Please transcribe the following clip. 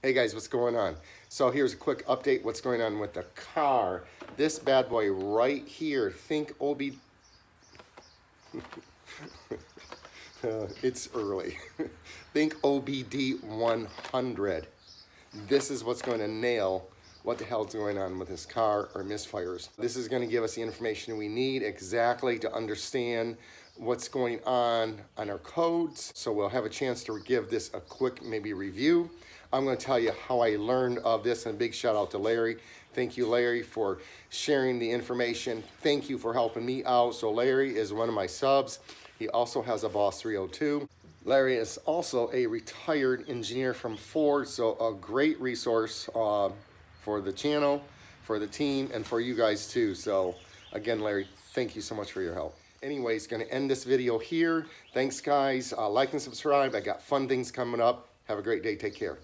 Hey guys, what's going on? So here's a quick update what's going on with the car. This bad boy right here, think OB... it's early. Think OBD 100. This is what's going to nail what the hell's going on with this car or misfires. This is going to give us the information we need exactly to understand what's going on our codes. So we'll have a chance to give this a quick maybe review. I'm going to tell you how I learned of this, and a big shout out to Larry. Thank you, Larry, for sharing the information. Thank you for helping me out. So Larry is one of my subs. He also has a Boss 302. Larry is also a retired engineer from Ford, so a great resource for the channel, for the team, and for you guys too. So again, Larry, thank you so much for your help. Anyways, gonna end this video here. Thanks guys, like and subscribe. I got fun things coming up. Have a great day, take care.